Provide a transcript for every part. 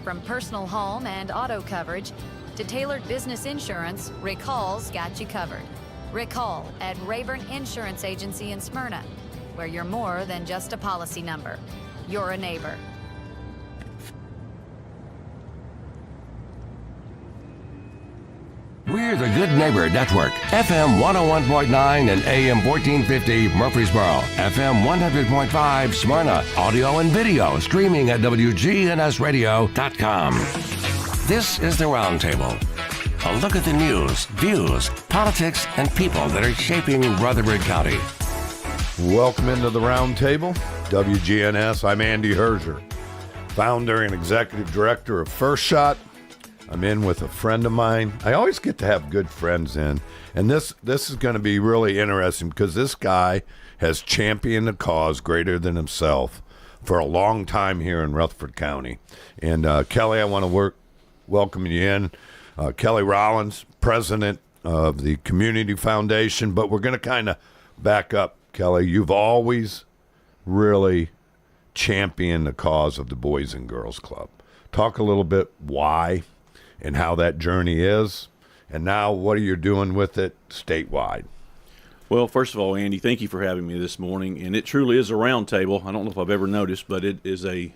From personal home and auto coverage to tailored business insurance, Rick Hall's got you covered. Rick Hall at Rayburn Insurance Agency in Smyrna, where you're more than just a policy number. You're a neighbor. We're the Good Neighbor Network, FM 101.9 and AM 1450 Murfreesboro, FM 100.5 Smyrna, audio and video streaming at wgnsradio.com. This is the Roundtable. A look at the news, views, politics, and people that are shaping Rutherford County. Welcome into the Roundtable, WGNS. I'm Andy Herzer, founder and executive director of First Shot. I'm in with a friend of mine. I always get to have good friends in. And this is going to be really interesting because this guy has championed a cause greater than himself for a long time here in Rutherford County. And Kelly, I want to welcome you in. Kelly Rollins, president of the Community Foundation. But we're going to kind of back up, Kelly. You've always really championed the cause of the Boys and Girls Club. Talk a little bit why and how that journey is, and now what are you doing with it statewide? Well, first of all, Andy, thank you for having me this morning, and it truly is a round table. I don't know if I've ever noticed, but it is a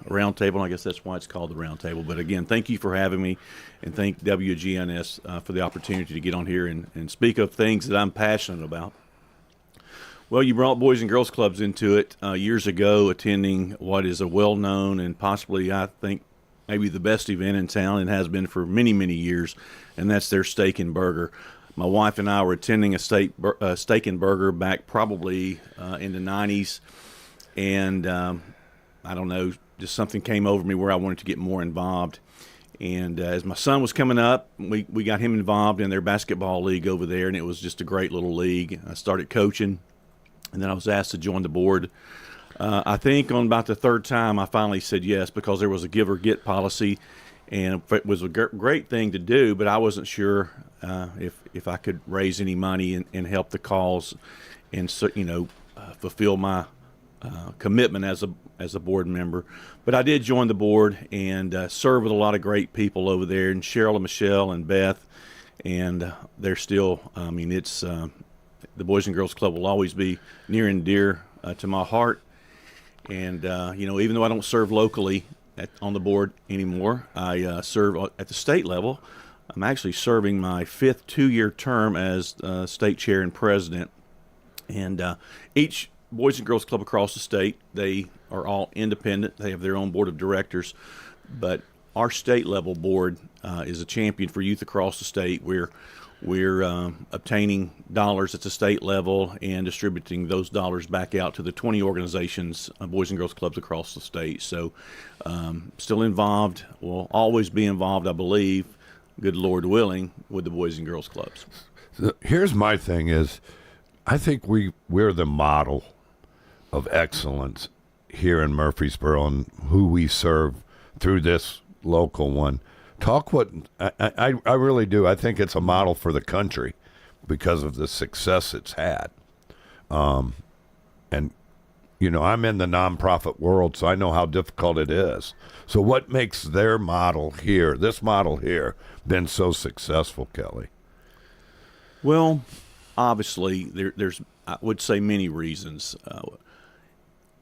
round table, and I guess that's why it's called the round table. But again, thank you for having me, and thank WGNS for the opportunity to get on here and speak of things that I'm passionate about. Well, you brought Boys and Girls Clubs into it years ago, attending what is a well-known and possibly, I think, maybe the best event in town, and has been for many, many years, and that's their Steak and Burger. My wife and I were attending a steak and burger back probably in the 90s, and I don't know, just something came over me where I wanted to get more involved. And as my son was coming up, we got him involved in their basketball league over there, and it was just a great little league. I started coaching, and then I was asked to join the board. I think on about the third time, I finally said yes, because there was a give or get policy, and it was a great thing to do, but I wasn't sure if I could raise any money and help the cause and fulfill my commitment as a board member. But I did join the board and serve with a lot of great people over there, and Cheryl and Michelle and Beth, and they're still, it's the Boys and Girls Club will always be near and dear to my heart. And, even though I don't serve locally on the board anymore, I serve at the state level. I'm actually serving my fifth 2-year term as state chair and president. And each Boys and Girls Club across the state, they are all independent. They have their own board of directors. But our state level board is a champion for youth across the state. We're obtaining dollars at the state level and distributing those dollars back out to the 20 organizations, Boys and Girls Clubs across the state. So still involved, will always be involved, I believe, good Lord willing, with the Boys and Girls Clubs. So here's my thing is, I think we're the model of excellence here in Murfreesboro and who we serve through this local one. Talk what I really do. I think it's a model for the country because of the success it's had. And, I'm in the nonprofit world, so I know how difficult it is. So what makes their model here, this model here, been so successful, Kelly? Well, obviously, there's, I would say, many reasons.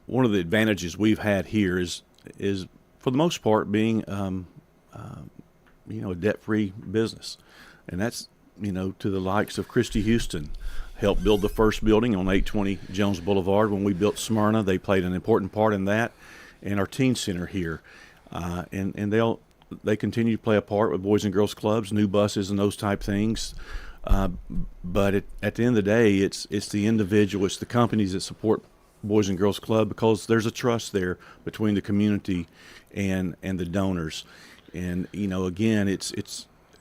One of the advantages we've had here is for the most part, being a debt-free business. And that's, to the likes of Christy Houston, helped build the first building on 820 Jones Boulevard. When we built Smyrna, they played an important part in that, and our teen center here. And they continue to play a part with Boys and Girls Clubs, new buses and those type things. But at the end of the day, it's the individual, it's the companies that support Boys and Girls Club, because there's a trust there between the community and the donors. And, again, it's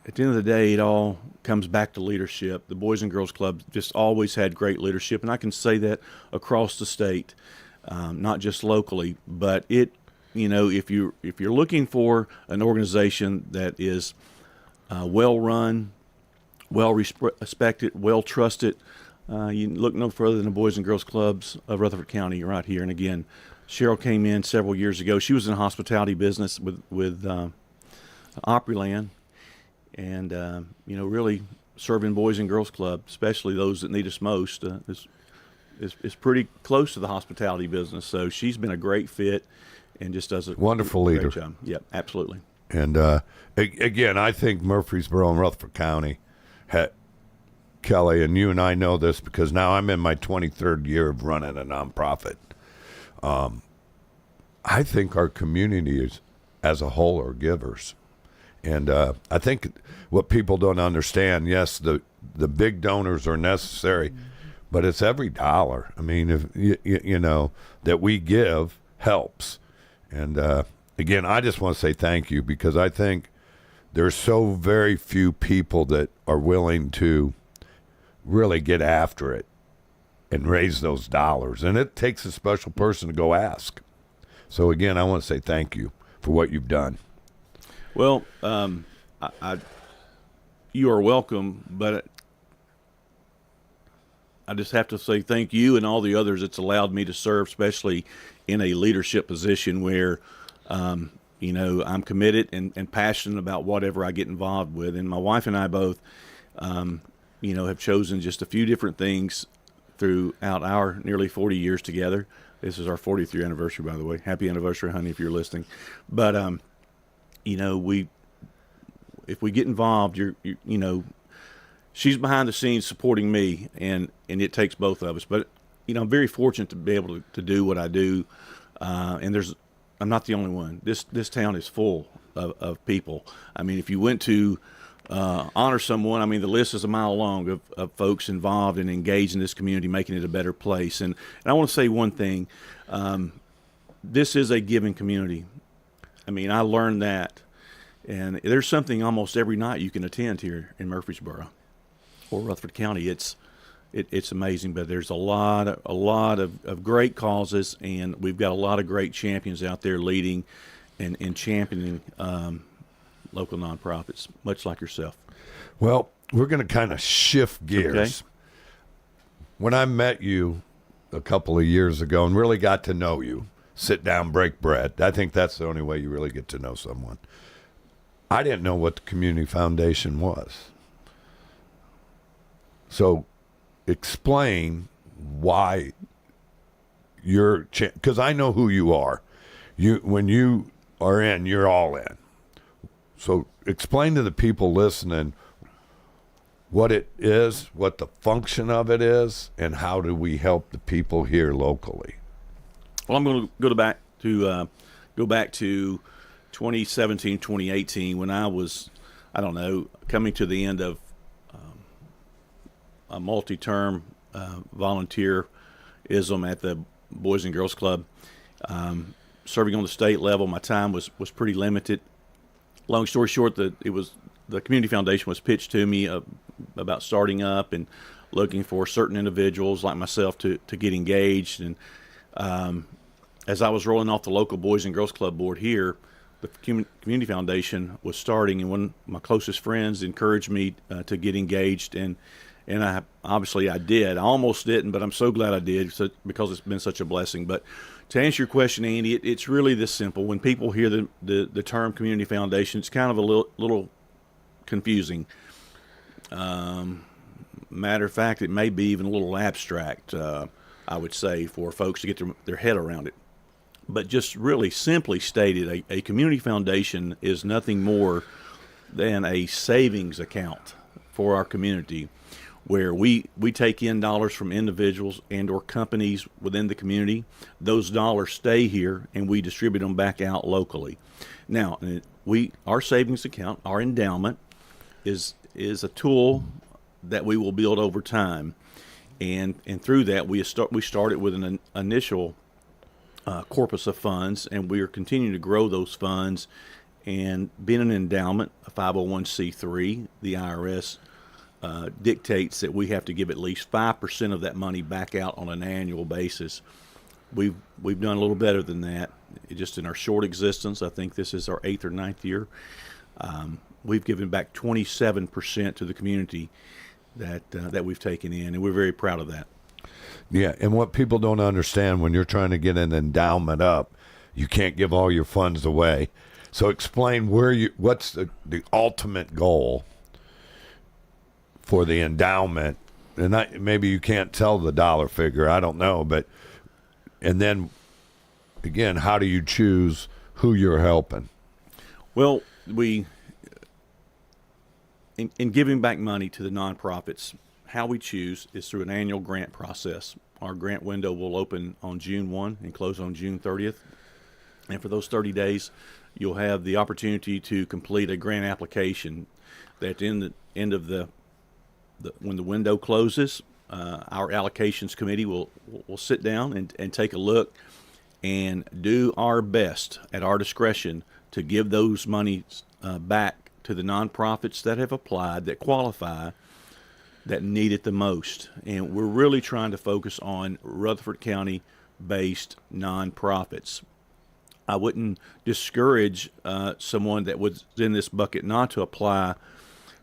at the end of the day, it all comes back to leadership. The Boys and Girls Club just always had great leadership, and I can say that across the state, not just locally. But if you're looking for an organization that is well run, well respected, well trusted, you look no further than the Boys and Girls Clubs of Rutherford County right here. And again, Cheryl came in several years ago. She was in the hospitality business with Opryland, and really serving Boys and Girls Club, especially those that need us most, is pretty close to the hospitality business. So she's been a great fit, and just does a wonderful great leader. job. Yep, absolutely. And again, I think Murfreesboro and Rutherford County had. Kelly, and you and I know this because now I'm in my 23rd year of running a nonprofit. I think our communities as a whole are givers. And I think what people don't understand, yes, the big donors are necessary, but it's every dollar. I mean, if you know, that we give helps. And again, I just want to say thank you because I think there's so very few people that are willing to really get after it and raise those dollars. And it takes a special person to go ask. So, again, I want to say thank you for what you've done. Well, you are welcome, but I just have to say thank you and all the others that's allowed me to serve, especially in a leadership position where, I'm committed and passionate about whatever I get involved with. And my wife and I both, have chosen just a few different things throughout our nearly 40 years together. This is our 40th year anniversary, by the way. Happy anniversary, honey, if you're listening. But, if we get involved, she's behind the scenes supporting me, and it takes both of us. But, I'm very fortunate to be able to do what I do. And I'm not the only one. This town is full of people. I mean, if you went to honor someone, I mean, the list is a mile long of folks involved and engaged in this community, making it a better place. And I want to say one thing. This is a giving community. I mean, I learned that. And there's something almost every night you can attend here in Murfreesboro or Rutherford County. It's amazing, but there's a lot of great causes, and we've got a lot of great champions out there leading and championing local nonprofits, much like yourself. Well, we're going to kind of shift gears. Okay. When I met you a couple of years ago and really got to know you, sit down, break bread, I think that's the only way you really get to know someone. I didn't know what the Community Foundation was. So explain why you're, because I know who you are. When you are in, you're all in. So explain to the people listening what it is, what the function of it is, and how do we help the people here locally. Well, I'm going to go back to 2017, 2018, when I was, coming to the end of a multi-term volunteerism at the Boys and Girls Club. Serving on the state level, my time was pretty limited. Long story short, the Community Foundation was pitched to me about starting up and looking for certain individuals like myself to get engaged. And as I was rolling off the local Boys and Girls Club board here, the Community Foundation was starting, and one of my closest friends encouraged me to get engaged, and I did. I almost didn't, but I'm so glad I did because it's been such a blessing. But to answer your question, Andy, it's really this simple. When people hear the term Community Foundation, it's kind of a little confusing. Matter of fact, it may be even a little abstract, I would say, for folks to get their head around it. But just really simply stated, a community foundation is nothing more than a savings account for our community, where we take in dollars from individuals and or companies within the community. Those dollars stay here, and we distribute them back out locally. Now, our savings account, our endowment, is a tool that we will build over time, and through that we started with an initial corpus of funds, and we are continuing to grow those funds. And being an endowment, a 501c3, the IRS dictates that we have to give at least 5% of that money back out on an annual basis. We've done a little better than that. Just in our short existence, I think this is our 8th or 9th year. We've given back 27% to the community that we've taken in, and we're very proud of that. Yeah, and what people don't understand when you're trying to get an endowment up, you can't give all your funds away. So explain what's the ultimate goal for the endowment. And maybe you can't tell the dollar figure, I don't know, and then again, how do you choose who you're helping? Well, in giving back money to the nonprofits, how we choose is through an annual grant process. Our grant window will open on June 1 and close on June 30th. And for those 30 days, you'll have the opportunity to complete a grant application that in the end of when the window closes, our allocations committee will sit down and take a look and do our best at our discretion to give those monies back to the nonprofits that have applied, that qualify, that need it the most. And we're really trying to focus on Rutherford County based nonprofits. I wouldn't discourage someone that was in this bucket not to apply,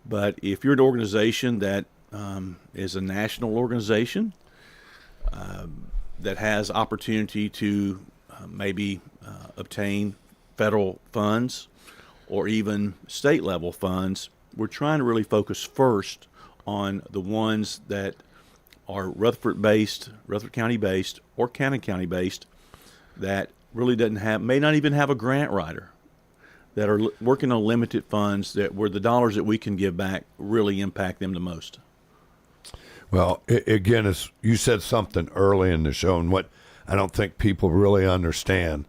but if you're an organization that is a national organization that has opportunity to maybe obtain federal funds or even state level funds, we're trying to really focus first on the ones that are Rutherford County based, or Cannon County based, that really may not even have a grant writer, that are working on limited funds, where the dollars that we can give back really impact them the most. Well, again, as you said something early in the show, and what I don't think people really understand,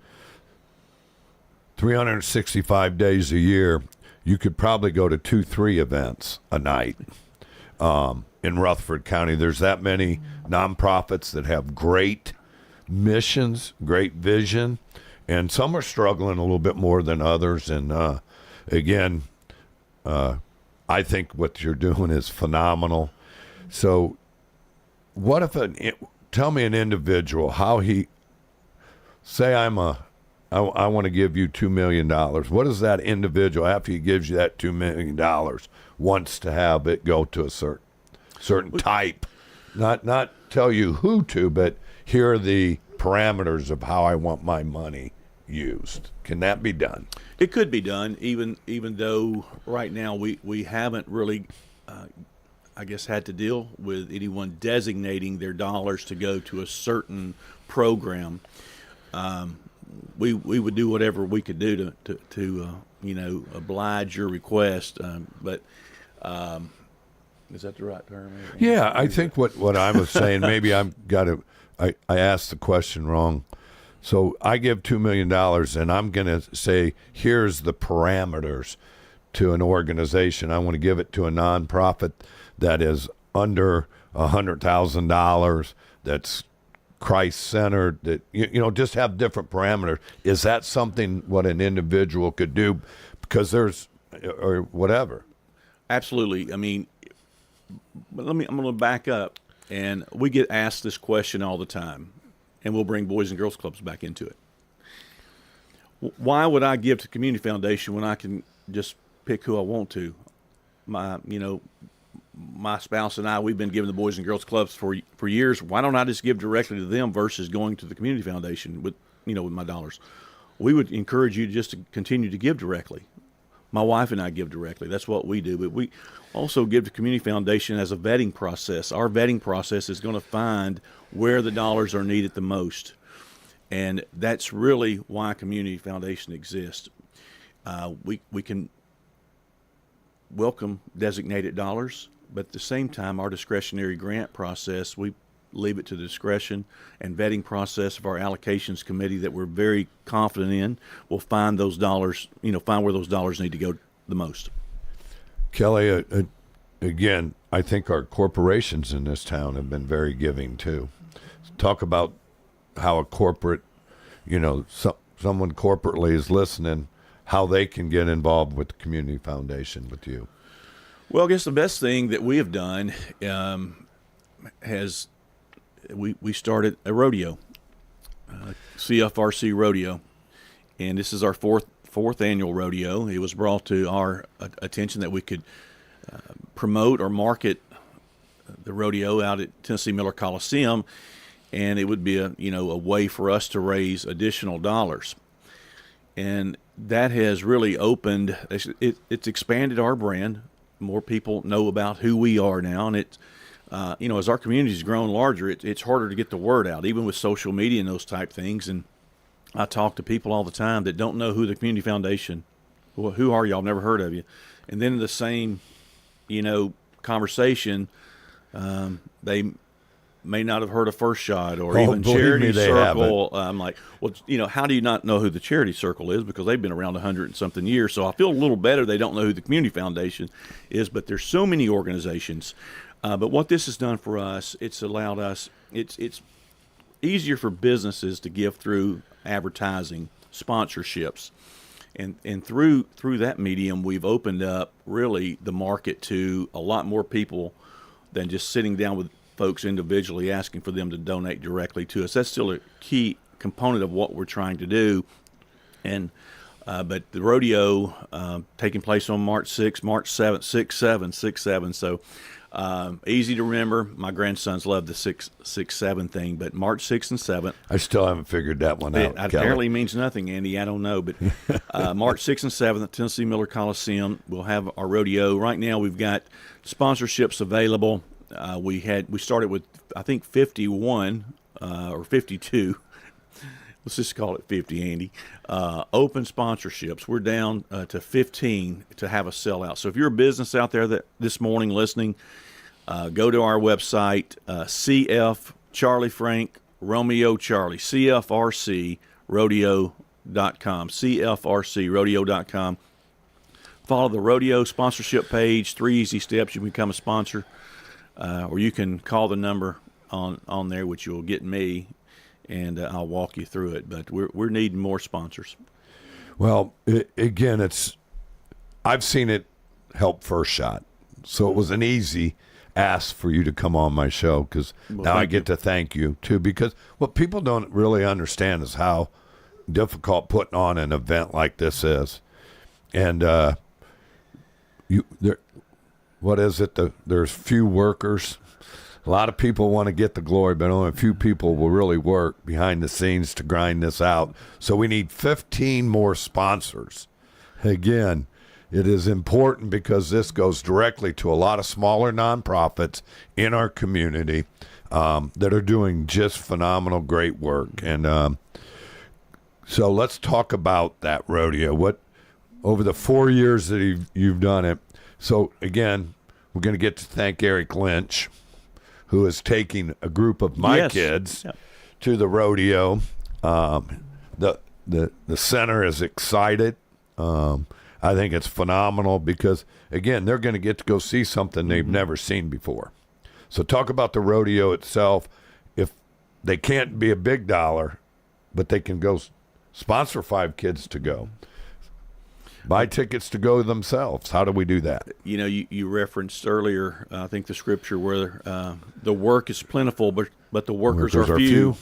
365 days a year, you could probably go to 2-3 events a night. In Rutherford County, there's that many nonprofits that have great missions, great vision, and some are struggling a little bit more than others. And again, I think what you're doing is phenomenal. So what if tell me an individual, how say I want to give you $2 million. What does that individual, after he gives you that $2 million, wants to have it go to a certain type? Not tell you who to, but here are the parameters of how I want my money used. Can that be done? It could be done, even though right now we haven't really, I guess, had to deal with anyone designating their dollars to go to a certain program. We would do whatever we could do to oblige your request. But is that the right term? Yeah, I think what I was saying, maybe I asked the question wrong. So I give $2 million, and I'm going to say, here's the parameters to an organization. I want to give it to a nonprofit that is under $100,000, that's Christ-centered, that just have different parameters. Is that something what an individual could do? Because or whatever. Absolutely. I mean, but I'm going to back up, and we get asked this question all the time, and we'll bring Boys and Girls Clubs back into it. Why would I give to Community Foundation when I can just pick who I want to? My spouse and I, we've been giving the Boys and Girls Clubs for years. Why don't I just give directly to them versus going to the Community Foundation with my dollars? We would encourage you just to continue to give directly. My wife and I give directly. That's what we do. But we also give to Community Foundation as a vetting process. Our vetting process is going to find where the dollars are needed the most. And that's really why Community Foundation exists. We can welcome designated dollars, but at the same time, our discretionary grant process, we leave it to the discretion and vetting process of our allocations committee that we're very confident in will find those dollars, find where those dollars need to go the most. Kelly, again, I think our corporations in this town have been very giving too. Talk about how a corporate, someone corporately is listening, how they can get involved with the Community Foundation with you. Well, I guess the best thing that we have done we started a rodeo, CFRC rodeo, and this is our fourth annual rodeo. It was brought to our attention that we could promote or market the rodeo out at Tennessee Miller Coliseum, and it would be a way for us to raise additional dollars. And that has really opened, it's expanded our brand. More people know about who we are now, and it's, as our community's grown larger, it's harder to get the word out, even with social media and those type things. And I talk to people all the time that don't know who the Community Foundation, well, who are y'all? Never heard of you. And then in the same, conversation, they may not have heard of First Shot or even Charity Circle. I'm like, well, how do you not know who the Charity Circle is? Because they've been around 100 and something years. So I feel a little better they don't know who the Community Foundation is, but there's so many organizations. But what this has done for us, it's allowed us, it's easier for businesses to give through advertising, sponsorships. And through that medium, we've opened up really the market to a lot more people than just sitting down with folks individually asking for them to donate directly to us. That's still a key component of what we're trying to do. And but the rodeo taking place on March 6th, March 7th, 6/7. So easy to remember. My grandsons love the 6/7 thing, but March 6th and 7th. I still haven't figured that one out. It apparently means nothing, Andy. I don't know, but March 6th and 7th at Tennessee Miller Coliseum, we'll have our rodeo. Right now, we've got sponsorships available. We started with, I think, 51 or 52. Let's just call it 50, Andy. Open sponsorships. We're down to 15 to have a sellout. So if you're a business out there that this morning listening, go to our website, CF Charlie Frank Romeo Charlie, CFRCrodeo.com, CFRCrodeo.com. Follow the rodeo sponsorship page. 3 easy steps. You can become a sponsor, or you can call the number on there, which you'll get me, and I'll walk you through it. But we're needing more sponsors. Well, again, I've seen it help First Shot, so it was an easy ask for you to come on my show, because now I get to thank you too. Because what people don't really understand is how difficult putting on an event like this is, and what is it? There's few workers. A lot of people want to get the glory, but only a few people will really work behind the scenes to grind this out. So we need 15 more sponsors. Again, it is important because this goes directly to a lot of smaller nonprofits in our community that are doing just phenomenal, great work. And so let's talk about that rodeo. What over the 4 years that you've done it. So again, we're going to get to thank Eric Lynch, who is taking a group of my kids to the rodeo. The center is excited. I think it's phenomenal because, again, they're going to get to go see something they've never seen before. So talk about the rodeo itself. If they can't be a big dollar, but they can go sponsor 5 kids to go. Buy tickets to go themselves. How do we do that? You referenced earlier, I think, the scripture where the work is plentiful, but the workers are few.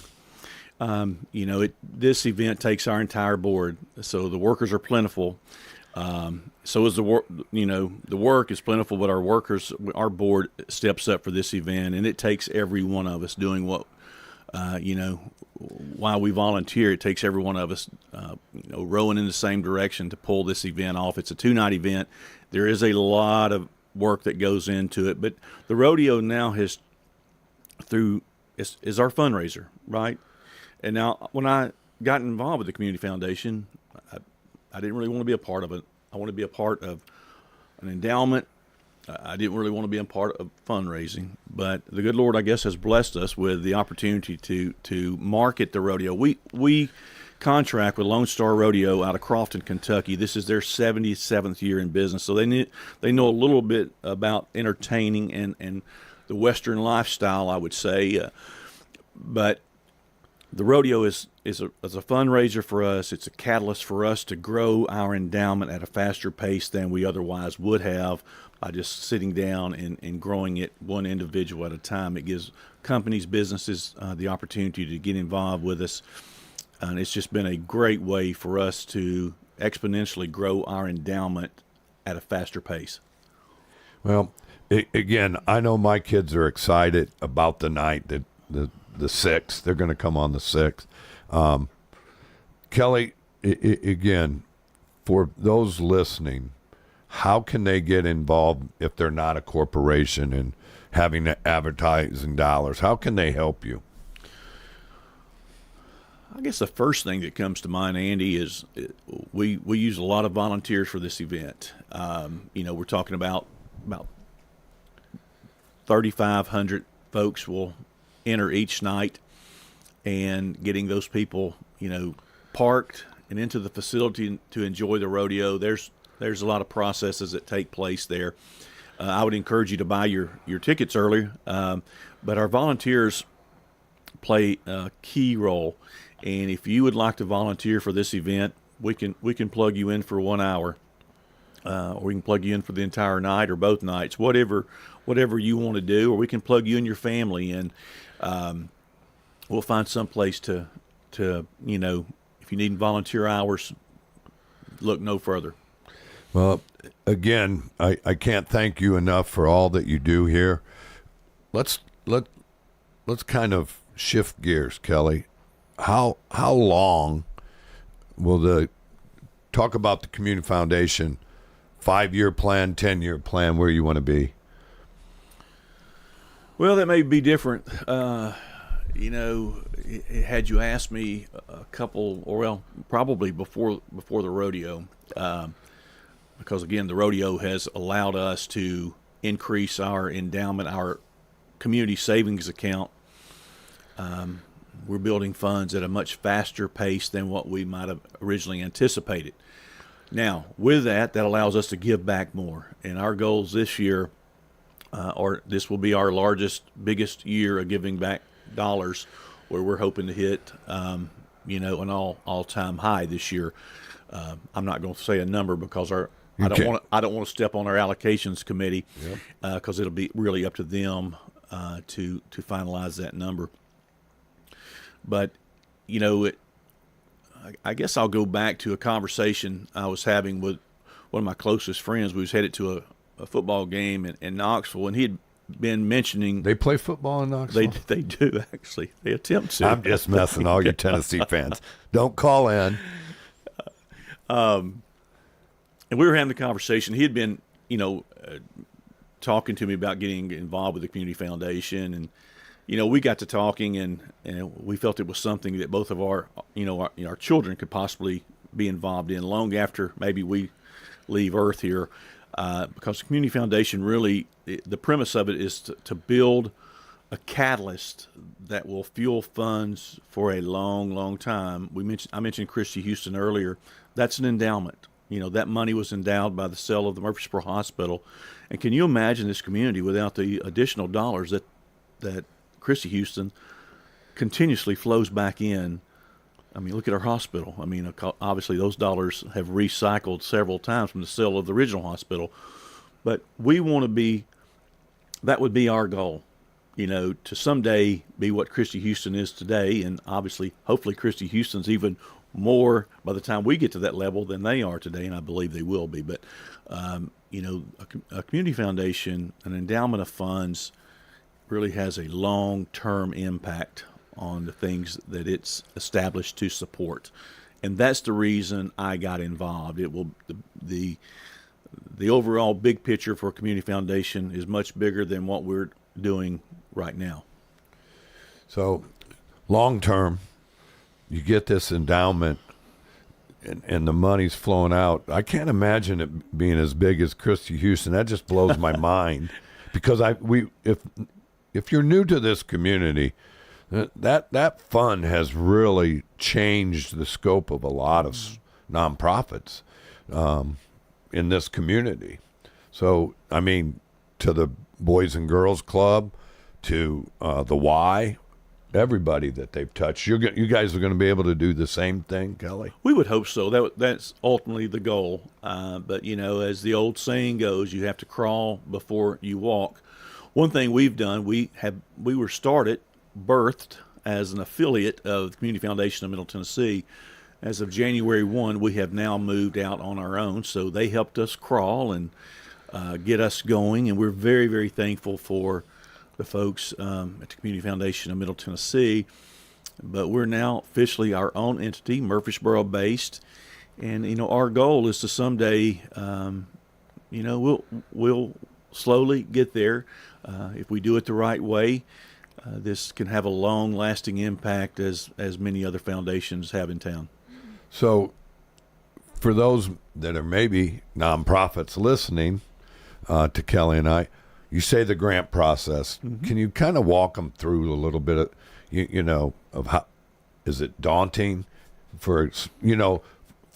This event takes our entire board, so the workers are plentiful. So is the work. The work is plentiful, but our board steps up for this event, and it takes every one of us doing what. While we volunteer, it takes every one of us, rowing in the same direction to pull this event off. It's a 2-night event. There is a lot of work that goes into it, but the rodeo now is our fundraiser, right? And now, when I got involved with the Community Foundation, I didn't really want to be a part of it. I want to be a part of an endowment. I didn't really want to be a part of fundraising, but the good Lord, I guess, has blessed us with the opportunity to market the rodeo. We contract with Lone Star Rodeo out of Crofton, Kentucky. This is their 77th year in business, so they know a little bit about entertaining and the Western lifestyle, I would say. But the rodeo is a fundraiser for us. It's a catalyst for us to grow our endowment at a faster pace than we otherwise would have by just sitting down and growing it one individual at a time. It gives companies, businesses the opportunity to get involved with us. And it's just been a great way for us to exponentially grow our endowment at a faster pace. Well, again, I know my kids are excited about the night, the 6th. They're going to come on the 6th. Kelly, again, for those listening, how can they get involved if they're not a corporation and having advertising dollars? How can they help you? I guess the first thing that comes to mind, Andy, is we use a lot of volunteers for this event. We're talking about 3,500 folks will enter each night, and getting those people, parked and into the facility to enjoy the rodeo. There's a lot of processes that take place there. I would encourage you to buy your tickets early, but our volunteers play a key role. And if you would like to volunteer for this event, we can plug you in for 1 hour, or we can plug you in for the entire night or both nights, whatever you want to do, or we can plug you and your family in. We'll find some place to if you need volunteer hours, look no further. Well, again, I can't thank you enough for all that you do here. Let's kind of shift gears, Kelly. How long will talk about the Community Foundation 5-year plan, 10-year plan, where you want to be? Well, that may be different. Had you asked me probably before the rodeo, because again, the rodeo has allowed us to increase our endowment, our community savings account. We're building funds at a much faster pace than what we might have originally anticipated. Now, with that allows us to give back more. And our goals this year, this will be our biggest year of giving back dollars, where we're hoping to hit, an all-time high this year. I'm not going to say a number because I don't want to step on our allocations committee, because it'll be really up to them to finalize that number. But, I guess I'll go back to a conversation I was having with one of my closest friends. We was headed to a football game in Knoxville, and he had been mentioning... They play football in Knoxville? They do, actually. They attempt to. I'm just messing, all your Tennessee fans. Don't call in. And we were having the conversation. He had been, talking to me about getting involved with the Community Foundation, and we got to talking, and we felt it was something that both of our children could possibly be involved in long after maybe we leave Earth here, because the Community Foundation really, the premise of it is to build a catalyst that will fuel funds for a long, long time. I mentioned Christy Houston earlier. That's an endowment. That money was endowed by the sale of the Murfreesboro Hospital. And can you imagine this community without the additional dollars that Christy Houston continuously flows back in? I mean, look at our hospital. I mean, obviously those dollars have recycled several times from the sale of the original hospital. But we want to be, that would be our goal, to someday be what Christy Houston is today. And obviously, hopefully Christy Houston's even more by the time we get to that level than they are today, and I believe they will be. But, a community foundation, an endowment of funds, really has a long-term impact on the things that it's established to support. And that's the reason I got involved. It will the overall big picture for a community foundation is much bigger than what we're doing right now. So long-term, you get this endowment and the money's flowing out. I can't imagine it being as big as Christy Houston. That just blows my mind, because if you're new to this community, that fund has really changed the scope of a lot of nonprofits in this community. So, I mean, to the Boys and Girls Club, to the Y, everybody that they've touched. You guys are going to be able to do the same thing, Kelly? We would hope so. That's ultimately the goal. But, as the old saying goes, you have to crawl before you walk. One thing we've done, we were birthed as an affiliate of the Community Foundation of Middle Tennessee. As of January 1, we have now moved out on our own. So they helped us crawl, and get us going. And we're very, very thankful for the folks at the Community Foundation of Middle Tennessee. But we're now officially our own entity, Murfreesboro based. And, our goal is to someday, we'll slowly get there. If we do it the right way, this can have a long-lasting impact as many other foundations have in town. So for those that are maybe nonprofits listening to Kelly and I, you say the grant process. Mm-hmm. Can you kind of walk them through a little bit of, of how, is it daunting for a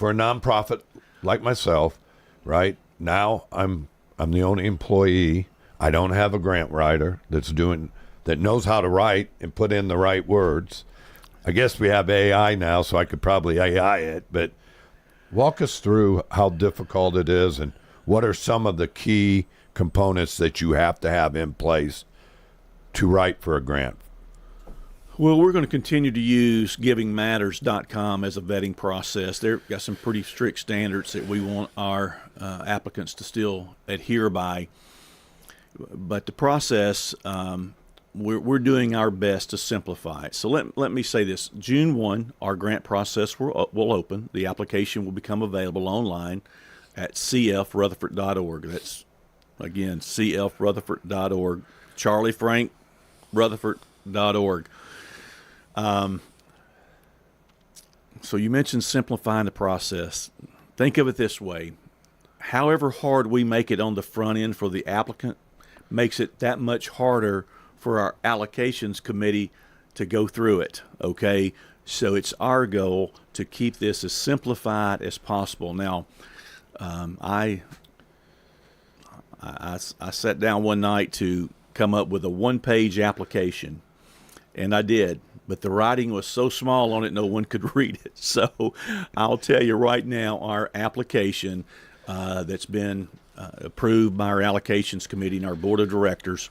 nonprofit like myself, right? Now I'm the only employee. I don't have a grant writer that knows how to write and put in the right words. I guess we have AI now, so I could probably AI it, but walk us through how difficult it is and what are some of the key components that you have to have in place to write for a grant. Well, we're going to continue to use givingmatters.com as a vetting process. They've got some pretty strict standards that we want our applicants to still adhere by. But the process, we're doing our best to simplify it. So let me say this. June 1, our grant process will open. The application will become available online at cfrutherford.org. That's, again, cfrutherford.org. Charlie Frank Rutherford.org. So you mentioned simplifying the process. Think of it this way. However hard we make it on the front end for the applicant makes it that much harder for our allocations committee to go through it, okay? So it's our goal to keep this as simplified as possible. Now, I sat down one night to come up with a one-page application, and I did. But the writing was so small on it, no one could read it. So I'll tell you right now, our application that's been approved by our allocations committee and our board of directors,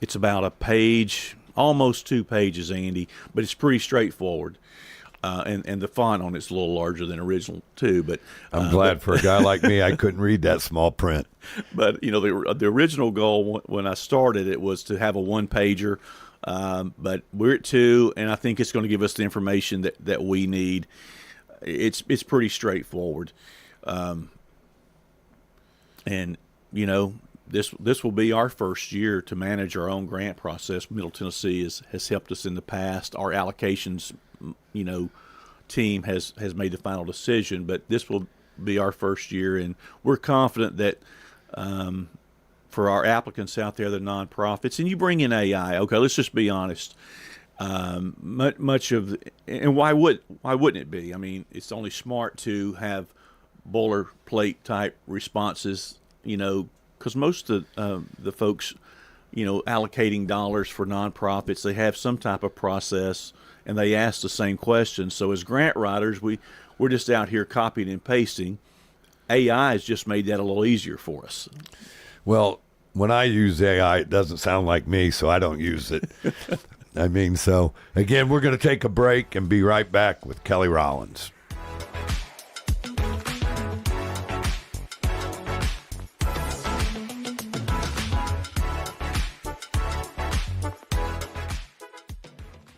it's about a page, almost 2 pages, Andy, but it's pretty straightforward. And the font on it's a little larger than original too. But I'm glad for a guy like me, I couldn't read that small print. But the original goal when I started it was to have a one-pager. But we're at 2, and I think it's going to give us the information that we need. It's pretty straightforward. And this will be our first year to manage our own grant process. Middle Tennessee has helped us in the past. Our allocations, team has made the final decision, but this will be our first year, and we're confident that for our applicants out there, the nonprofits, and you bring in AI. Okay, let's just be honest. Much of, and why wouldn't it be? I mean, it's only smart to have boilerplate type responses, because most of the folks, allocating dollars for nonprofits, they have some type of process and they ask the same questions. So as grant writers, we're just out here copying and pasting. AI has just made that a little easier for us. Well, when I use AI, it doesn't sound like me, so I don't use it. So again, we're going to take a break and be right back with Kelly Rollins.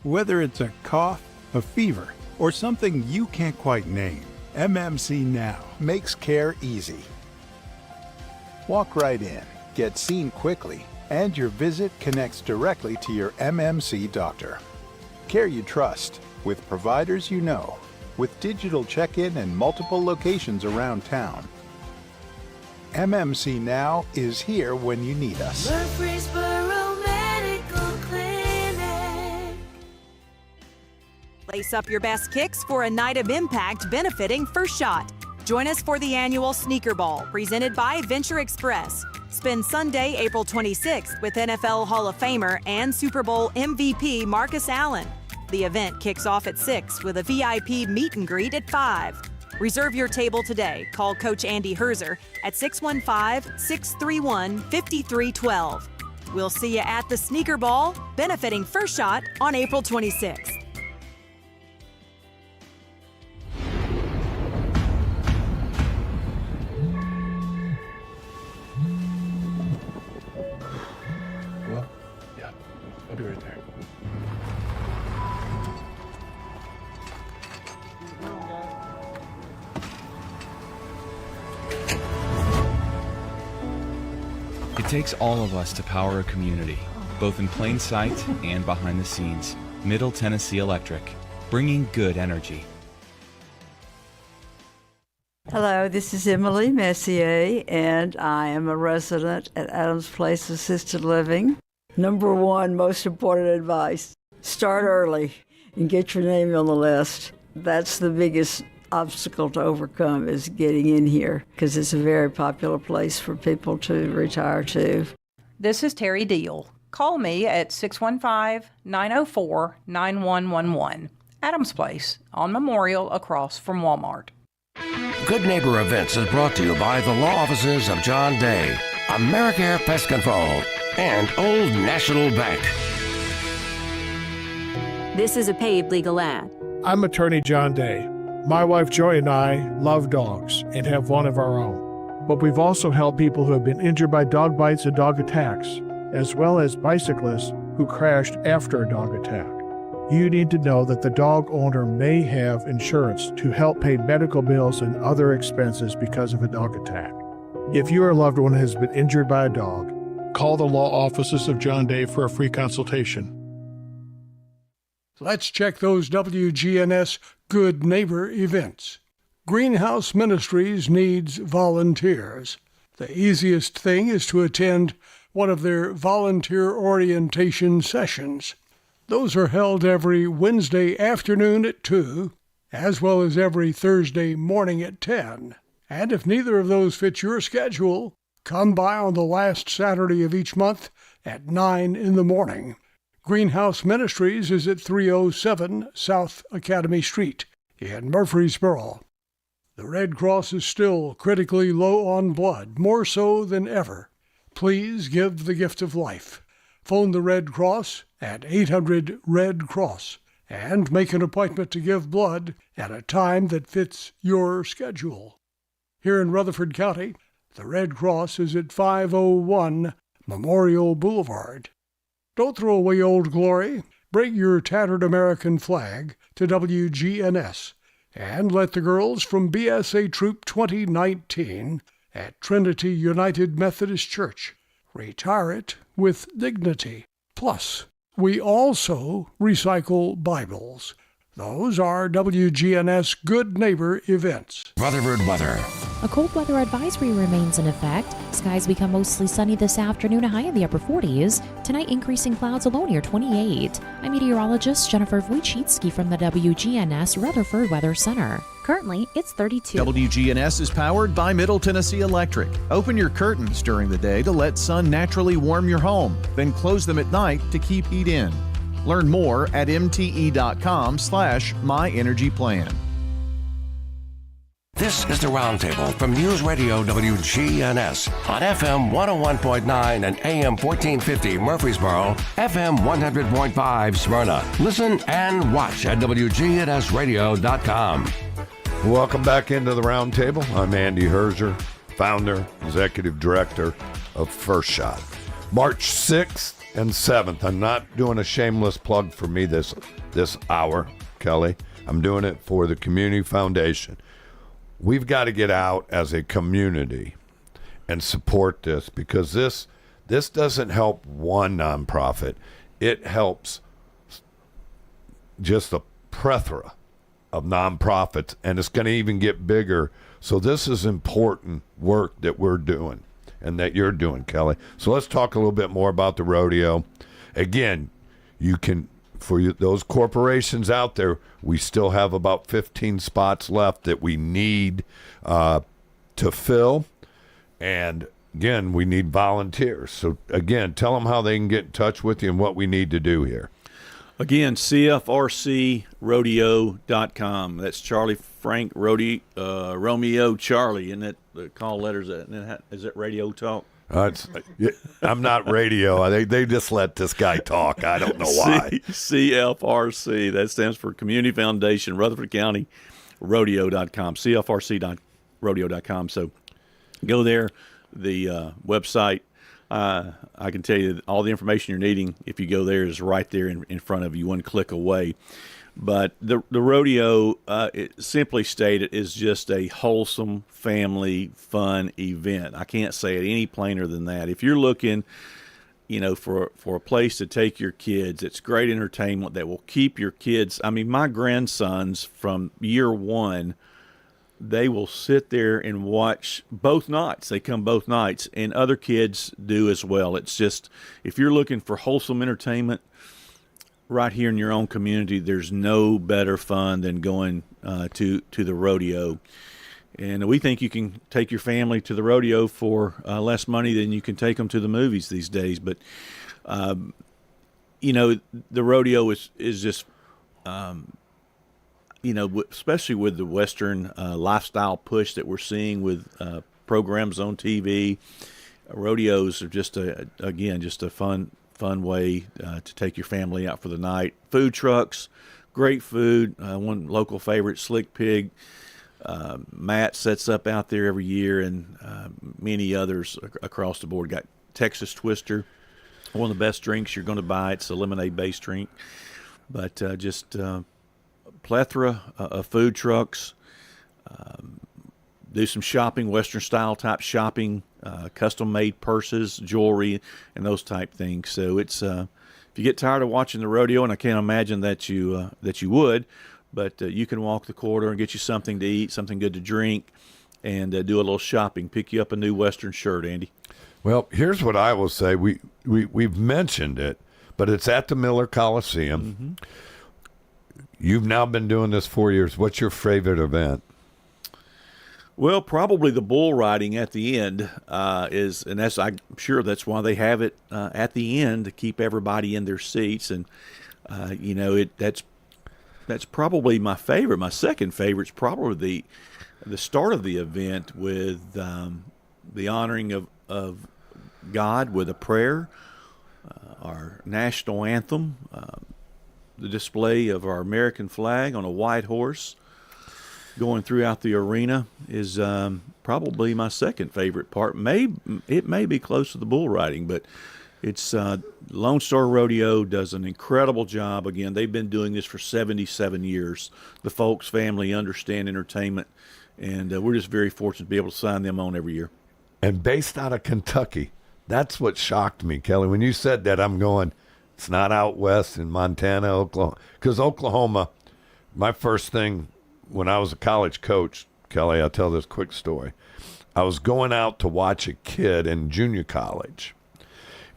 Whether it's a cough, a fever, or something you can't quite name, MMC Now makes care easy. Walk right in, get seen quickly, and your visit connects directly to your MMC doctor. Care you trust, with providers you know, with digital check-in and multiple locations around town. MMC Now is here when you need us. Murfreesboro Medical Clinic. Lace up your best kicks for a night of impact benefiting First Shot. Join us for the annual Sneaker Ball presented by Venture Express. Spend Sunday, April 26th with NFL Hall of Famer and Super Bowl MVP Marcus Allen. The event kicks off at 6 with a VIP meet and greet at 5. Reserve your table today. Call Coach Andy Herzer at 615-631-5312. We'll see you at the Sneaker Ball benefiting First Shot on April 26th. Murfreesboro. 1 1 1.9 FM 101.9 and AM 1450 Murfreesboro. FM 101.5 Smyrna. Audio and video streaming at wgnsradio.com. We'll see you at the Sneaker Ball benefiting First Shot on April 26th. It takes all of us to power a community, both in plain sight and behind the scenes. Middle Tennessee Electric, bringing good energy. Hello, this is Emily Messier, and I am a resident at Adams Place Assisted Living. Number one, most important advice, start early and get your name on the list. That's the biggest obstacle to overcome, is getting in here, because it's a very popular place for people to retire to. This is Terry Deal. Call me at 615-904-9111. Adams Place on Memorial across from Walmart. Good Neighbor Events is brought to you by the law offices of John Day, AmeriCare Pest Control, and Old National Bank. This is a paid legal ad. I'm attorney John Day. My wife Joy and I love dogs and have one of our own. But we've also helped people who have been injured by dog bites and dog attacks, as well as bicyclists who crashed after a dog attack. You need to know that the dog owner may have insurance to help pay medical bills and other expenses because of a dog attack. If your loved one has been injured by a dog, call the law offices of John Day for a free consultation. Let's check those WGNS Good Neighbor events. Greenhouse Ministries needs volunteers. The easiest thing is to attend one of their volunteer orientation sessions. Those are held every Wednesday afternoon at 2, as well as every Thursday morning at 10. And if neither of those fits your schedule, come by on the last Saturday of each month at 9 in the morning. Greenhouse Ministries is at 307 South Academy Street in Murfreesboro. The Red Cross is still critically low on blood, more so than ever. Please give the gift of life. Phone the Red Cross at 800-RED-CROSS and make an appointment to give blood at a time that fits your schedule. Here in Rutherford County, the Red Cross is at 501 Memorial Boulevard. Don't throw away old glory. Bring your tattered American flag to WGNS and let the girls from BSA Troop 2019 at Trinity United Methodist Church retire it with dignity. Plus, we also recycle Bibles. Those are WGNS Good Neighbor events. Rutherford weather. A cold weather advisory remains in effect. Skies become mostly sunny this afternoon, a high in the upper 40s. Tonight, increasing clouds, a low near 28. I'm meteorologist Jennifer Wojcicki from the WGNS Rutherford Weather Center. Currently, it's 32. WGNS is powered by Middle Tennessee Electric. Open your curtains during the day to let sun naturally warm your home, then close them at night to keep heat in. Learn more at mte.com/myenergyplan. This is the Roundtable from News Radio WGNS on FM 101.9 and AM 1450 Murfreesboro, FM 100.5 Smyrna. Listen and watch at wgnsradio.com. Welcome back into the Roundtable. I'm Andy Herzer, founder, executive director of First Shot. March 6th and 7th. I'm not doing a shameless plug for me this hour, Kelly. I'm doing it for the Community Foundation. We've got to get out as a community and support this, because this doesn't help one nonprofit. It helps just a plethora of nonprofits, and it's going to even get bigger. So this is important work that we're doing and that you're doing, Kelly. So let's talk a little bit more about the rodeo. Again, you can, for those corporations out there, we still have about 15 spots left that we need to fill. And again, we need volunteers. So again, tell them how they can get in touch with you and what we need to do here. Again, CFRCrodeo.com. That's Charlie Frank Romeo Charlie. Isn't that the call letters? Is that radio talk? I'm not radio. They just let this guy talk. I don't know why. CFRC. That stands for Community Foundation, Rutherford County, rodeo.com. CFRC.rodeo.com. So go there. The website, I can tell you all the information you're needing, if you go there, is right there in front of you, one click away. But the rodeo, simply stated, is just a wholesome, family, fun event. I can't say it any plainer than that. If you're looking, for a place to take your kids, it's great entertainment that will keep your kids. I mean, my grandsons from year one, they will sit there and watch both nights. They come both nights, and other kids do as well. It's just, if you're looking for wholesome entertainment right here in your own community, there's no better fun than going to the rodeo. And we think you can take your family to the rodeo for less money than you can take them to the movies these days. But, the rodeo is just, especially with the Western lifestyle push that we're seeing with programs on TV, rodeos are just a fun way to take your family out for the night. Food trucks, great food. One local favorite, Slick Pig, Matt sets up out there every year, and many others across the board. Got Texas Twister, one of the best drinks you're going to buy. It's a lemonade-based drink, but just plethora of food trucks. Do some shopping, Western-style type shopping, custom-made purses, jewelry, and those type things. So it's if you get tired of watching the rodeo, and I can't imagine that you would, but you can walk the corridor and get you something to eat, something good to drink, and do a little shopping. Pick you up a new Western shirt, Andy. Well, here's what I will say. We've mentioned it, but it's at the Miller Coliseum. Mm-hmm. You've now been doing this 4 years. What's your favorite event? Well, probably the bull riding at the end is, and I'm sure that's why they have it at the end, to keep everybody in their seats. And that's probably my favorite. My second favorite is probably the start of the event with the honoring of God with a prayer, our national anthem, the display of our American flag on a white horse going throughout the arena is probably my second favorite part. It may be close to the bull riding, but it's Lone Star Rodeo does an incredible job. Again, they've been doing this for 77 years. The Folks family understand entertainment, and we're just very fortunate to be able to sign them on every year. And based out of Kentucky, that's what shocked me, Kelly. When you said that, I'm going, it's not out west in Montana, Oklahoma. Because Oklahoma, my first thing when I was a college coach, Kelly, I'll tell this quick story. I was going out to watch a kid in junior college.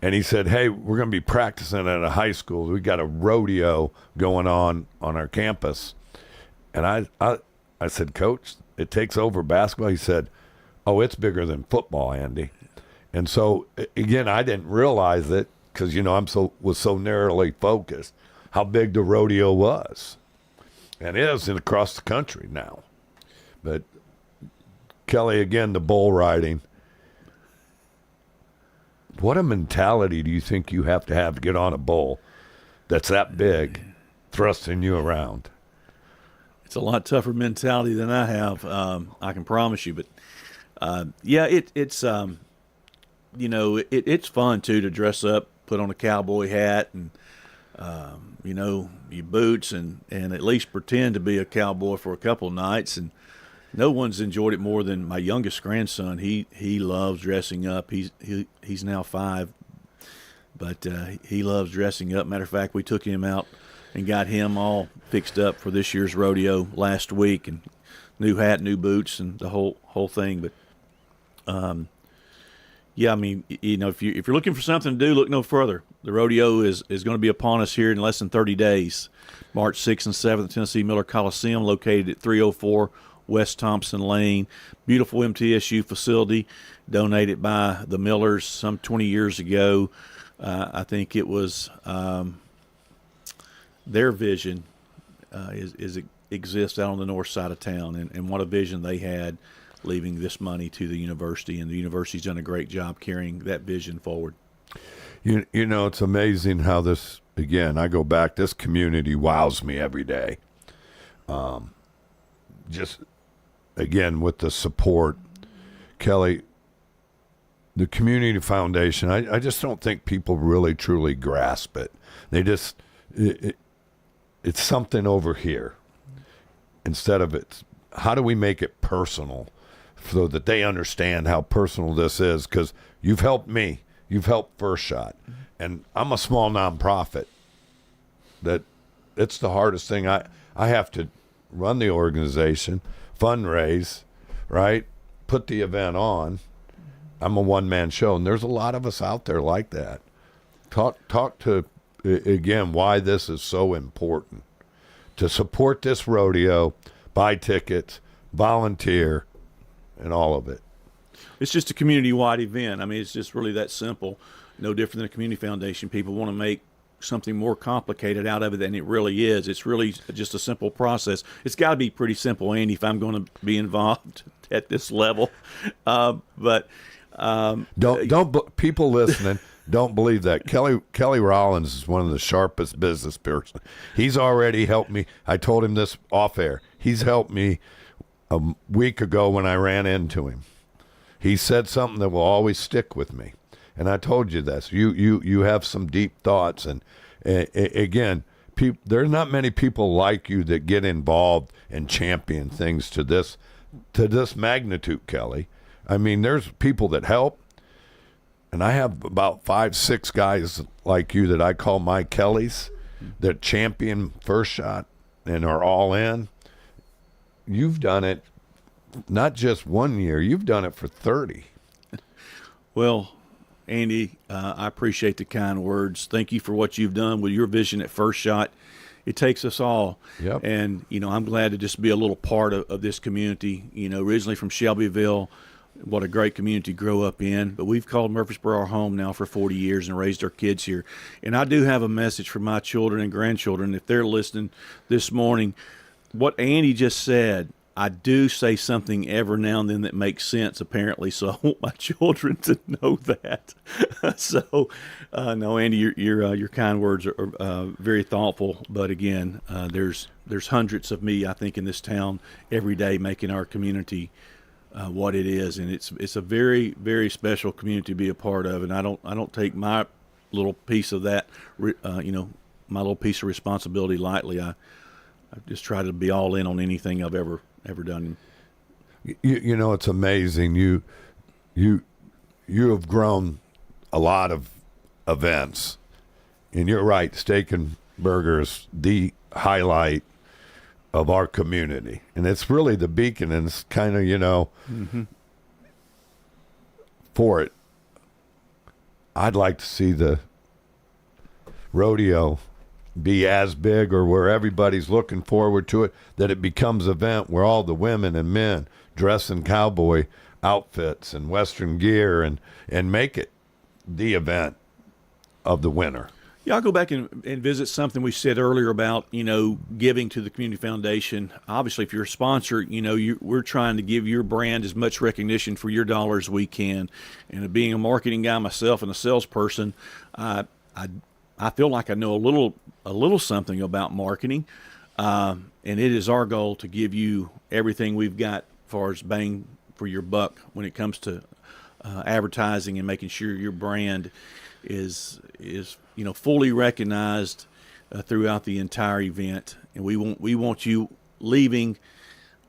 And he said, hey, we're going to be practicing at a high school. We got a rodeo going on our campus. And I said, Coach, it takes over basketball. He said, oh, it's bigger than football, Andy. And so, again, I didn't realize it because, was so narrowly focused how big the rodeo was. And it is across the country now. But, Kelly, again, the bull riding. What a mentality do you think you have to get on a bull that's that big, thrusting you around? It's a lot tougher mentality than I have, I can promise you. But, it's it's fun, too, to dress up, put on a cowboy hat and, your boots and at least pretend to be a cowboy for a couple of nights. And no one's enjoyed it more than my youngest grandson. He loves dressing up. He's now 5, but he loves dressing up. Matter of fact, we took him out and got him all fixed up for this year's rodeo last week, and new hat, new boots, and the whole thing. But if you're looking for something to do, look no further. The rodeo is going to be upon us here in less than 30 days. March 6th and 7th, Tennessee Miller Coliseum, located at 304 West Thompson Lane. Beautiful MTSU facility, donated by the Millers some 20 years ago. I think it was their vision exists out on the north side of town, and what a vision they had leaving this money to the university, and the university's done a great job carrying that vision forward. It's amazing how this, again, I go back, this community wows me every day. Just, again, with the support, Kelly, the Community Foundation, I just don't think people really, truly grasp it. They just, it's something over here. Instead of it's, how do we make it personal so that they understand how personal this is? Because you've helped me. You've helped First Shot. And I'm a small nonprofit. That it's the hardest thing. I have to run the organization, fundraise, right? Put the event on. I'm a one-man show, and there's a lot of us out there like that. Talk to, again, why this is so important. To support this rodeo, buy tickets, volunteer, and all of it. It's just a community-wide event. I mean, it's just really that simple. No different than a community foundation. People want to make something more complicated out of it than it really is. It's really just a simple process. It's got to be pretty simple, Andy, if I'm going to be involved at this level. But don't people listening. Don't believe that. Kelly Rollins is one of the sharpest business person. He's already helped me. I told him this off air. He's helped me a week ago when I ran into him. He said something that will always stick with me. And I told you this. You have some deep thoughts. And again, there's not many people like you that get involved and champion things to this magnitude, Kelly. I mean, there's people that help. And I have about 5-6 guys like you that I call my Kellys that champion First Shot and are all in. You've done it not just 1 year. You've done it for 30. Well, Andy, I appreciate the kind words. Thank you for what you've done with your vision at First Shot. It takes us all. Yep. And, I'm glad to just be a little part of this community. Originally from Shelbyville. What a great community to grow up in. But we've called Murfreesboro our home now for 40 years and raised our kids here. And I do have a message for my children and grandchildren. If they're listening this morning, what Andy just said, I do say something every now and then that makes sense, apparently. So I want my children to know that. No, Andy, your kind words are very thoughtful. But again, there's hundreds of me, I think, in this town every day making our community what it is, and it's a very, very special community to be a part of, and I don't take my little piece of that, my little piece of responsibility lightly. I just try to be all in on anything I've ever done. It's amazing. You have grown a lot of events, and you're right. Steak and Burger is the highlight of our community, and it's really the beacon, and it's kind of for it. I'd like to see the rodeo be as big, or where everybody's looking forward to it, that it becomes an event where all the women and men dress in cowboy outfits and Western gear and make it the event of the winter. Yeah, I'll go back and visit something we said earlier about, giving to the community foundation. Obviously, if you're a sponsor, we're trying to give your brand as much recognition for your dollar as we can. And being a marketing guy myself and a salesperson, I feel like I know a little something about marketing. And it is our goal to give you everything we've got as far as bang for your buck when it comes to advertising and making sure your brand is fully recognized throughout the entire event. And we want you leaving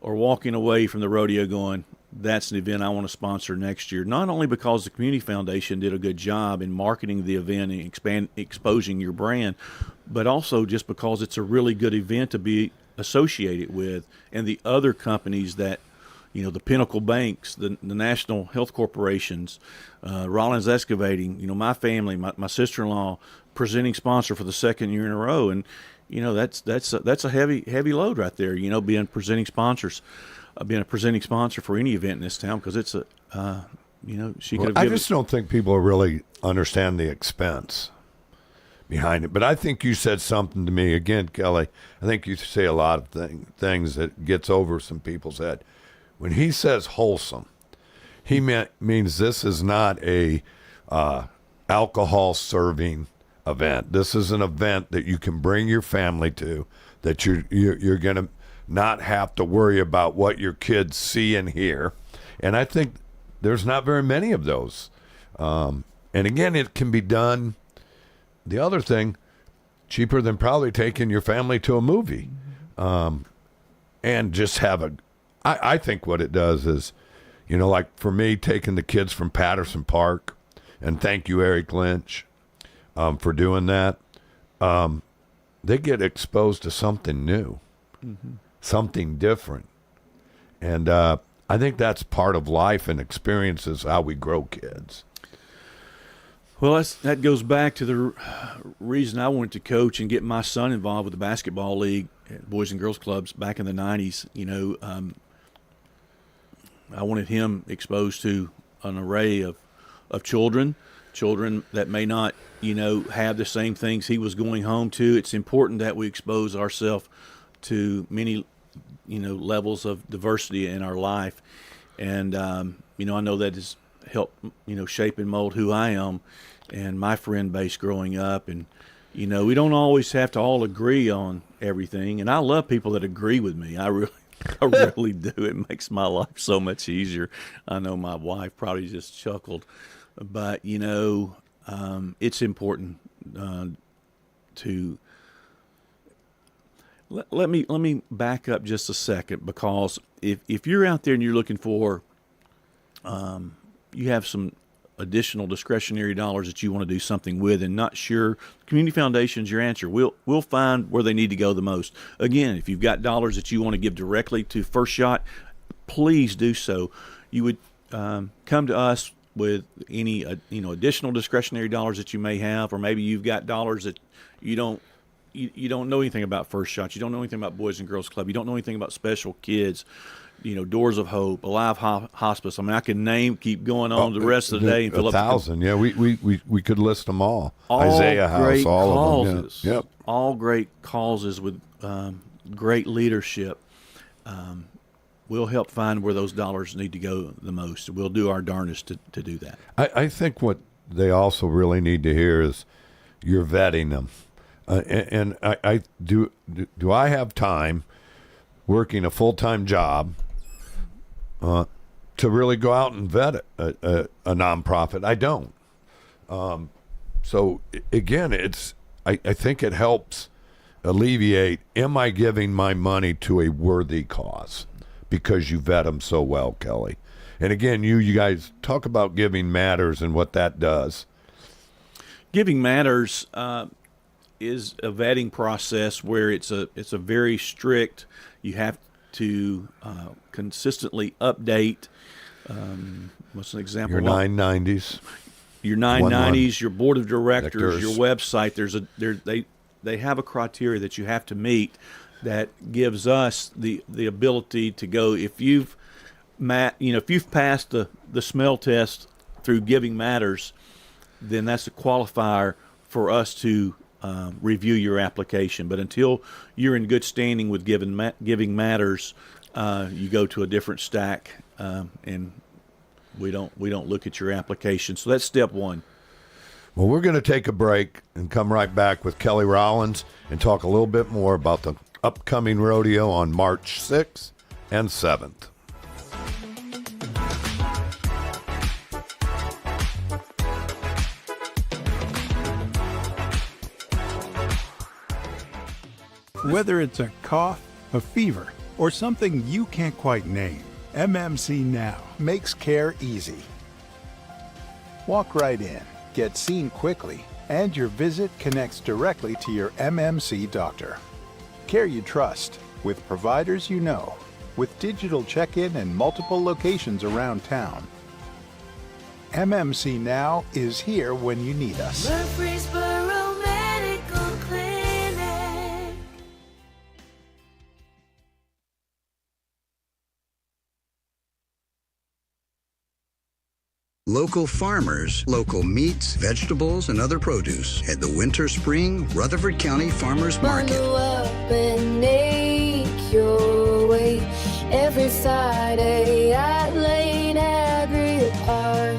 or walking away from the rodeo going, that's an event I want to sponsor next year. Not only because the Community Foundation did a good job in marketing the event and exposing your brand, but also just because it's a really good event to be associated with, and the other companies that, the Pinnacle Banks, the National Health Corporations, Rollins Excavating, my family, my sister-in-law, presenting sponsor for the second year in a row. And, that's a heavy load right there, being presenting sponsors. Being a presenting sponsor for any event in this town, because it's she could have. I just don't think people really understand the expense behind it. But I think you said something to me again, Kelly. I think you say a lot of things that gets over some people's head. When he says wholesome, he means this is not a alcohol serving event. This is an event that you can bring your family to, that you're going to not have to worry about what your kids see and hear. And I think there's not very many of those. And again, it can be done. The other thing, cheaper than probably taking your family to a movie. And just have I think what it does is, like for me, taking the kids from Patterson Park, and thank you, Eric Lynch, for doing that. They get exposed to something new, something different. And I think that's part of life and experiences how we grow kids. Well, that goes back to the reason I wanted to coach and get my son involved with the basketball league, boys and girls clubs back in the 90s. I wanted him exposed to an array of children that may not, have the same things he was going home to. It's important that we expose ourselves to many, levels of diversity in our life. And, I know that has helped, shape and mold who I am and my friend base growing up. And, we don't always have to all agree on everything. And I love people that agree with me. I really do. It makes my life so much easier. I know my wife probably just chuckled, but it's important to let me back up just a second, because if you're out there and you're looking for you have some additional discretionary dollars that you want to do something with and not sure, Community Foundation's your answer. We'll find where they need to go the most. Again, if you've got dollars that you want to give directly to First Shot, please do so. You would come to us with any additional discretionary dollars that you may have, or maybe you've got dollars that you don't know anything about First Shot, you don't know anything about Boys and Girls Club, you don't know anything about Special Kids, Doors of Hope, Alive Hospice. I mean, I can keep going on the rest of the day and fill up 1,000. Yeah, we could list them all. Isaiah House, all causes, of them. Yeah. Yep. All great causes with great leadership. We'll help find where those dollars need to go the most. We'll do our darndest to do that. I think what they also really need to hear is you're vetting them. And I do I have time working a full-time job to really go out and vet a nonprofit? I don't. So again, I think it helps alleviate, am I giving my money to a worthy cause? Because you vet them so well, Kelly. And again, you guys talk about Giving Matters and what that does. Giving Matters is a vetting process where it's a very strict. You have to consistently update. What's an example? Your 990s. Your 990s, your board of directors, your website. They have a criteria that you have to meet that gives us the ability to go. If you've passed the smell test through Giving Matters, then that's a qualifier for us to review your application. But until you're in good standing with Giving Matters, you go to a different stack, and we don't look at your application. So that's step one. Well, we're going to take a break and come right back with Kelly Rollins and talk a little bit more about the upcoming rodeo on March 6th and 7th. Whether it's a cough, a fever, or something you can't quite name, MMC Now makes care easy. Walk right in, get seen quickly, and your visit connects directly to your MMC doctor. Care you trust, with providers you know, with digital check-in and multiple locations around town. MMC Now is here when you need us. Murfreesboro Medical Clinic. Local farmers, local meats, vegetables, and other produce at the Winter Spring Rutherford County Farmers Market. Bundle up and make your way every Friday at Lane Agri Park.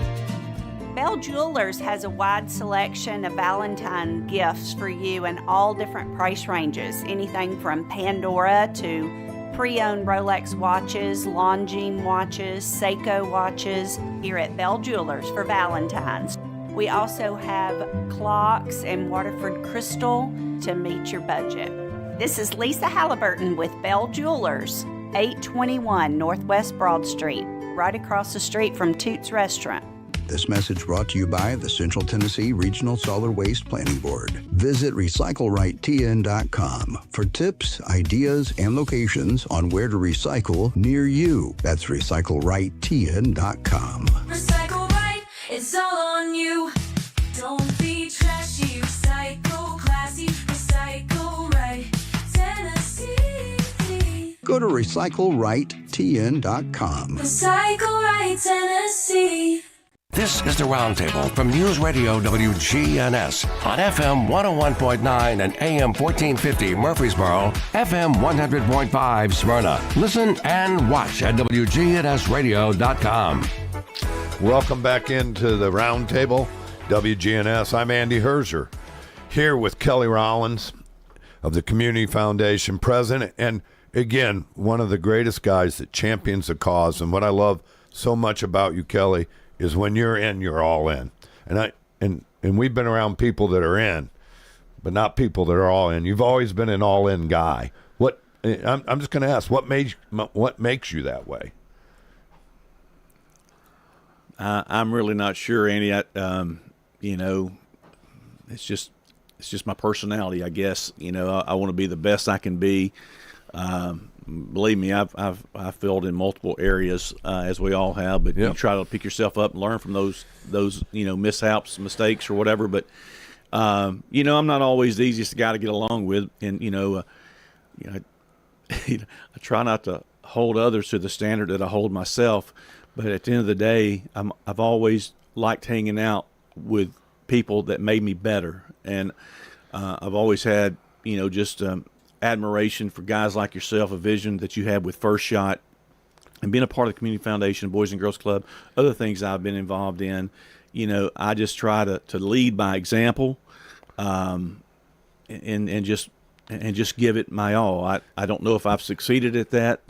Bell Jewelers has a wide selection of Valentine gifts for you in all different price ranges, anything from Pandora to pre-owned Rolex watches, Longines watches, Seiko watches here at Bell Jewelers for Valentine's. We also have clocks and Waterford crystal to meet your budget. This is Lisa Halliburton with Bell Jewelers, 821 Northwest Broad Street, right across the street from Toots Restaurant. This message brought to you by the Central Tennessee Regional Solid Waste Planning Board. Visit recyclerightTN.com for tips, ideas, and locations on where to recycle near you. That's recyclerightTN.com. Recycle right, it's all on you. Don't be trashy, recycle classy, recycle right, Tennessee. Go to recyclerightTN.com. Recycle right, Tennessee. This is the Roundtable from News Radio WGNS on FM 101.9 and AM 1450 Murfreesboro, FM 100.5 Smyrna. Listen and watch at wgnsradio.com. Welcome back into the Roundtable, WGNS. I'm Andy Herzer, here with Kelly Rollins of the Community Foundation, president, and again, one of the greatest guys that champions the cause. And what I love so much about you, Kelly, is when you're in, you're all in. And we've been around people that are in, but not people that are all in. You've always been an all-in guy. I'm just going to ask, what makes you that way? I'm really not sure, Andy. It's just my personality, I guess. I want to be the best I can be. Believe me, I've failed in multiple areas, as we all have. But you try to pick yourself up and learn from those mishaps, mistakes, or whatever. But I'm not always the easiest guy to get along with, and I try not to hold others to the standard that I hold myself. But at the end of the day, I've always liked hanging out with people that made me better, and I've always had admiration for guys like yourself, a vision that you had with First Shot, and being a part of the Community Foundation, Boys and Girls Club, other things I've been involved in. I just try to lead by example, and just give it my all. I don't know if I've succeeded at that,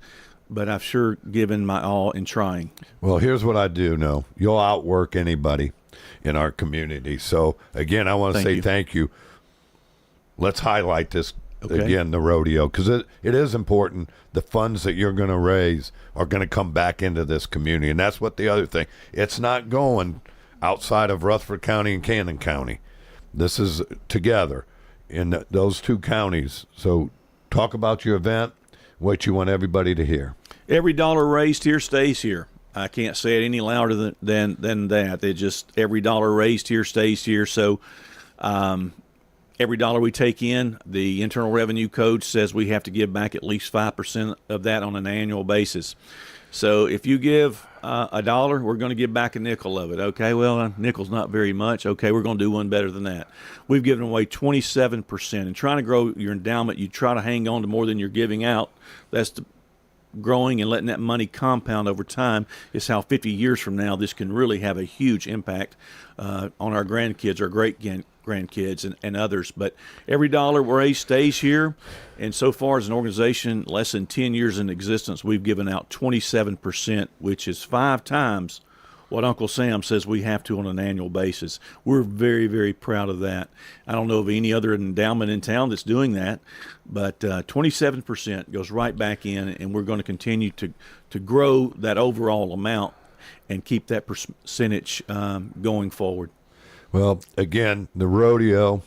but I've sure given my all in trying. Well, here's what I do know. You'll outwork anybody in our community. So, again, I want to say thank you. Let's highlight this. Okay. Again, the rodeo, because it is important. The funds that you're going to raise are going to come back into this community, and that's what the other thing. It's not going outside of Rutherford County and Cannon County. This is together in those two counties. So talk about your event, what you want everybody to hear. Every dollar raised here stays here. I can't say it any louder than that. It just, every dollar raised here stays here. So every dollar we take in, the Internal Revenue Code says we have to give back at least 5% of that on an annual basis. So if you give a dollar, we're going to give back a nickel of it. Okay, well, a nickel's not very much. Okay, we're going to do one better than that. We've given away 27%. And trying to grow your endowment, you try to hang on to more than you're giving out. That's growing and letting that money compound over time is how 50 years from now this can really have a huge impact on our grandkids, our great-grandkids, and others. But every dollar raised stays here, and so far as an organization, less than 10 years in existence, we've given out 27%, which is 5 times what Uncle Sam says we have to on an annual basis. We're very, very proud of that. I don't know of any other endowment in town that's doing that, but 27% goes right back in, and we're going to continue to grow that overall amount and keep that percentage going forward. Well, again, the rodeo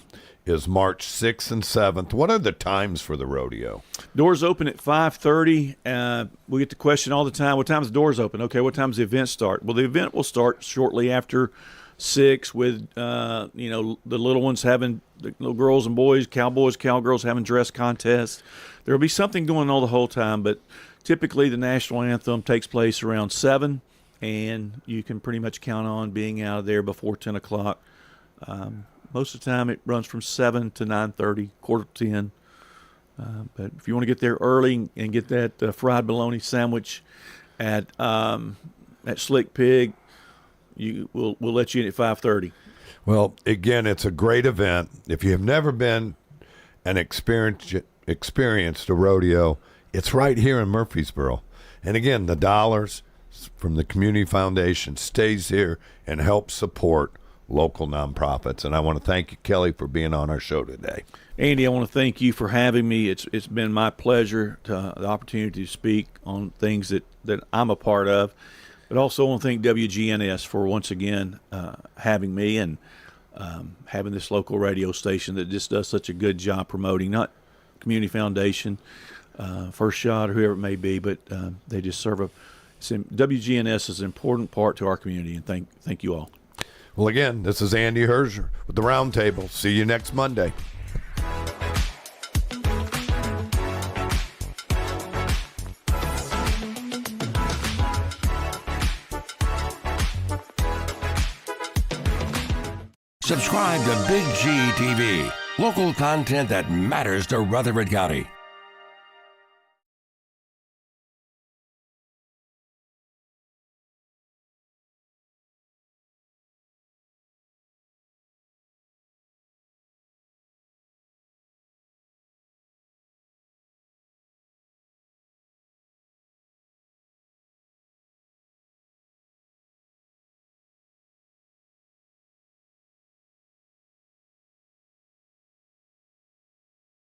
is March 6th and 7th. What are the times for the rodeo? Doors open at 5:30. We get the question all the time, what time is the doors open? Okay, what time does the event start? Well, the event will start shortly after 6 with, the little ones having, the little girls and boys, cowboys, cowgirls having dress contests. There will be something going on the whole time, but typically the national anthem takes place around 7, and you can pretty much count on being out of there before 10 o'clock. Most of the time it runs from 7 to 9:30, quarter to 10. But if you want to get there early and get that fried bologna sandwich at Slick Pig, we'll let you in at 5:30. Well, again, it's a great event. If you have never been and experienced a rodeo, it's right here in Murfreesboro. And again, the dollars from the Community Foundation stays here and helps support local nonprofits. And I want to thank you, Kelly, for being on our show today. Andy, I want to thank you for having me. It's been my pleasure, the opportunity to speak on things that I'm a part of. But also I want to thank WGNS for once again having me and having this local radio station that just does such a good job promoting, not Community Foundation, First Shot, or whoever it may be, but they just serve WGNS is an important part to our community, and thank you all. Well, again, this is Andy Herzer with the Roundtable. See you next Monday. Subscribe to Big G TV, local content that matters to Rutherford County.